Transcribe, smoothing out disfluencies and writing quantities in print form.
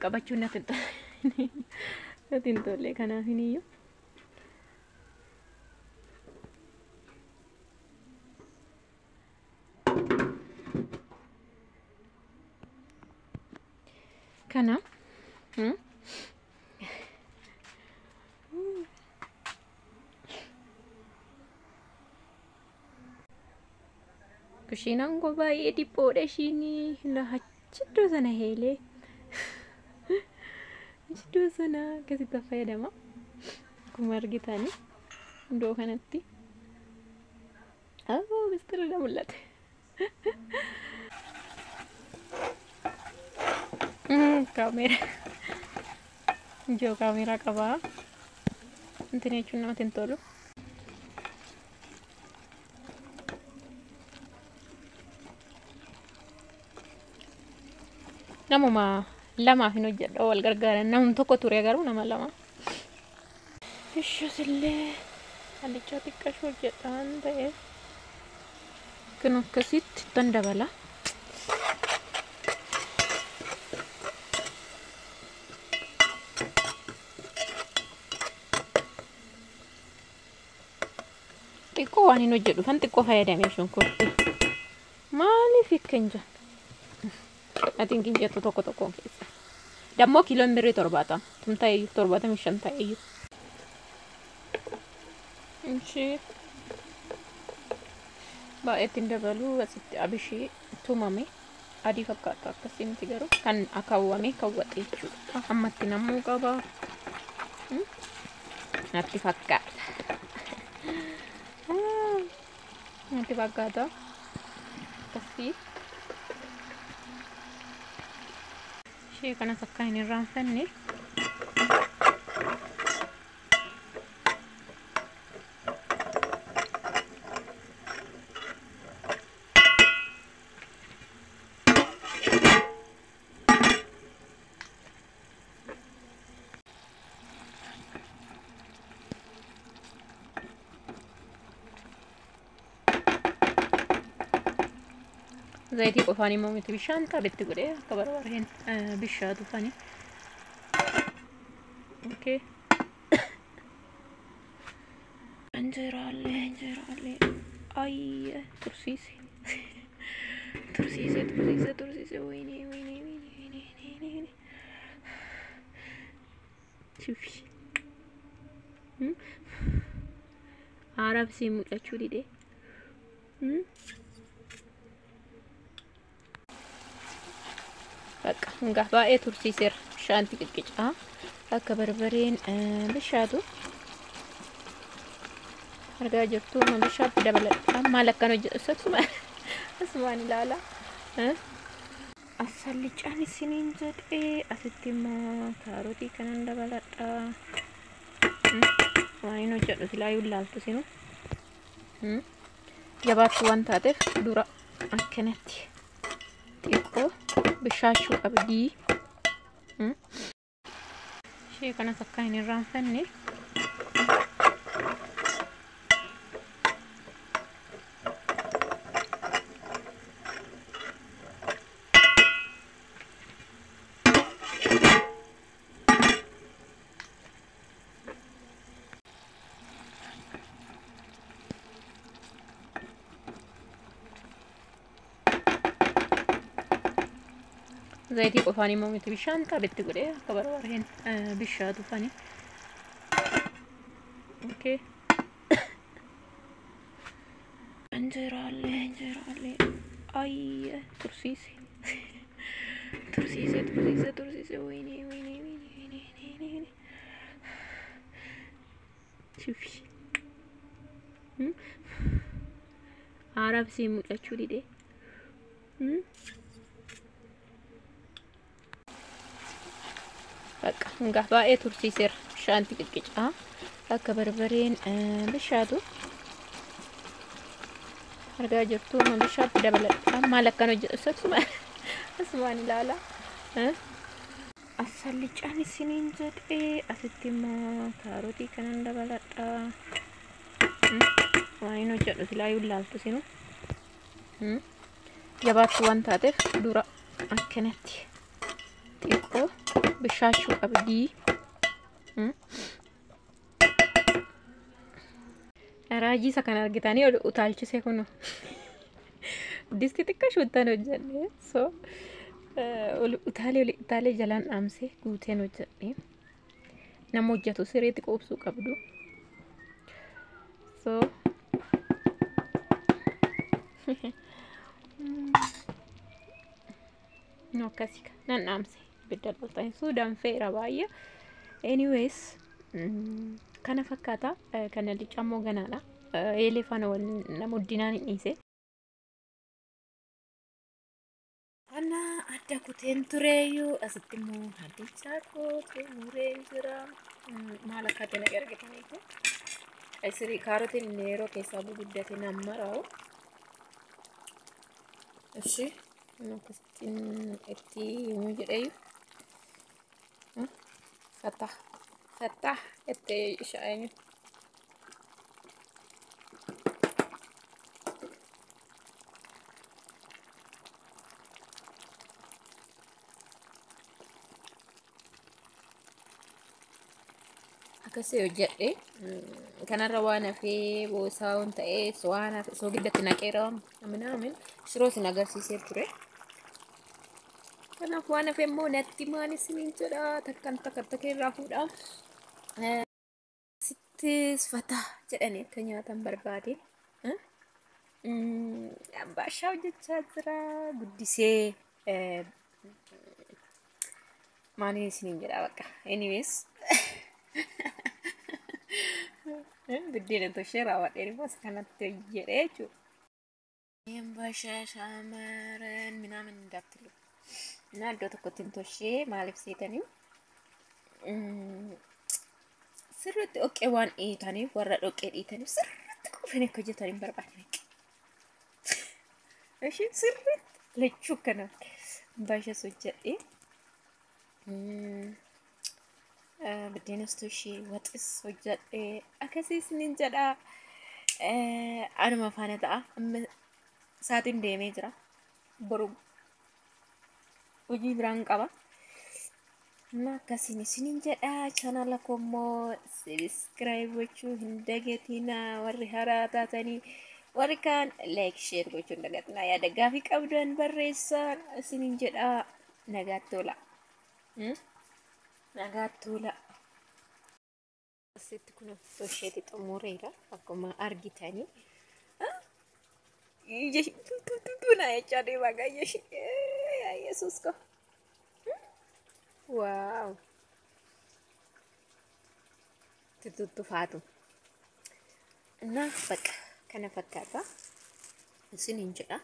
qabachuun natti hin tolle kanaaf iyyuu kana kushiinaan koo baay'ee dhiphoodha ishiin lahachiddoo sana heelee iddoo sana akkasitti fayyadama akkuma argitan iddoo kanatti mistira mul'ate kaamera ijoo kaamera qabaa intin jechuun namatti hin tolu. Namuma lamaaf hin hojjedha wal gargaaran namni tokko ture garuu nama lama. Ishus illee halichaa xiqqaashuu hojjedha waan ta'eef kan akkasitti tan dabala. Xiqqoo waan hin hojjedhu kan xiqqoo fayyadamee shunkurtii maaliif hiikkan jaa atiin kinjattu tokko tokkoon keessa dammoo kiiloon birrii 70 tumtaayyuu 75 ta'eyyuu inchi baay'eetiin dabaluu asitti abishii tumame adii fakkaatu akkasitti garuu kan akaawwame kawwaxe jechuudha ammatti namuu qaba natti fakkaata natti fakkaata akkasii ishee kanas akka hin irraanfanne zayitii qofaan immoo miti bishaan xaabitti godhee akka barbaadeen bishaatu fani. Okay. Injeeraalee ayye tursiise wayne shufi Arab si mucachuu dide በቃ እንጋ ባኤ ቱርሲ ሲር ሻንቲ ቅቅጫ አከበርበሬን ብሻቱ አርጋ ጀርቱ ማብሻት ደበለጣ ማለከኖ ጀሰቱ እስማን ላላ አሰልጫን ሲኒን ዘጤ አስቲማ ካሮቲ ከነን ደበለጣ ዋይኖ ጀዱ ሲላዩ ላልቱ ሲኑ ጀባቱ ዋንታቴፍ ዱራ አከነቲ ጢቆ bishaachuu qabdi ishee kanas akka hin irraanfanne zayitii qofaan immoo miti bishaan xaabitti godhee akka barbaadeen bishaatu fani. Okay. Injeeraalee ayye tursiise wayne shufi Arab si mucachuu dide በቃ እንጋ ባኤ ቱርሲ ሲር ሻንቲ ቅቅጫ አከበርበሬን ብሻቱ አርጋ ጀርቱ ማብሻት ደበለጣ ማለከኖ ጀሰቱ እስማን ላላ አሰልጫን ሲኒን ዘጤ አስቲማ ካሮቲ ከነን ደበለጣ ዋይኖ ጀዱ ሲላዩ ላልቱ ሲኑ ጀባቱ ዋንታቴፍ ዱራ አከነቲ xiqqoo bishaachuu qabdii. Raajii isa kan argitanii ol utaalchise kunu. Disti xiqqaa shuttan hojjedhe. So ol utaalee jalaan dhaamsee guuteen hojjedhe. Nama hojjetu sireetti qoobsuu qabdu. So no akkasii nan dhaamse ibidda dhaltaan suudaan feera baay'ee. Anyways kana fakkaata kana licammoo ganaadha. Eelee faana wal nama guddinaan hin dhiise. Ana adda kuteen tureeyyuu asitti immoo haddichaa kootu muree jira. Maal akka ta'e argitaniitu. Asirii kaarotiin yeroo keessaa guguddate nama raa'u. Ishi akkasittiin itti himuu jedheeyyuu. Fatah itti isha'eenyu. Akkasii hojjedhe kanarra waan hafee boosaa waan ta'ee waan hafee soo giddatti naqeera minaamin shiroo sin agarsiisee ture. Kanaaf waan hafee immoo natti maan isiniin jedha takkan takkeerraa fuudhaa. Sittis Fatah jedhanii akka nyaatan barbaade. Ambaashaa hojjechaa jira guddisee maanii isiniin jedha bakka. Anyways. Buddeena toshee raawwadheen immoo kanatti jedhee jechuudha. Ambaashaa shamarran minaamin እንዳትሉ እና iddoo tokkotti toshee maaliif seetanii sirriitti dhoqqee waan dhiitaniif warra dhoqqee dhiitaniif sirriitti qofanii akka hojjetaniin barbaadne. Ishi sirriitti lachuu kana ambaashaa hojjedhee budeenas toshee waxis hojjedhee akkasii isiniin jedha. Anuma faana ta'a saatiin deemee jira boru hojii biraan qaba. Akkasiin isiniin jedha. Chaanala koomoo subscribe gochuu hin dagatina. Warri haaraa taatanii warri kaan like share gochuu hin dagatina. Yaada gaaffii qabdan barreessaa isiniin jedha. Nagaatti tola. Nagaatti tola. Asitti kun tosheeti xumureera akkuma argitanii. Tuna jechaa deemaa gaayyeshi. Yesuus ko. Wow. Tuttufaatu. Nah, bakka kana fakkaata. Isiniin jedha.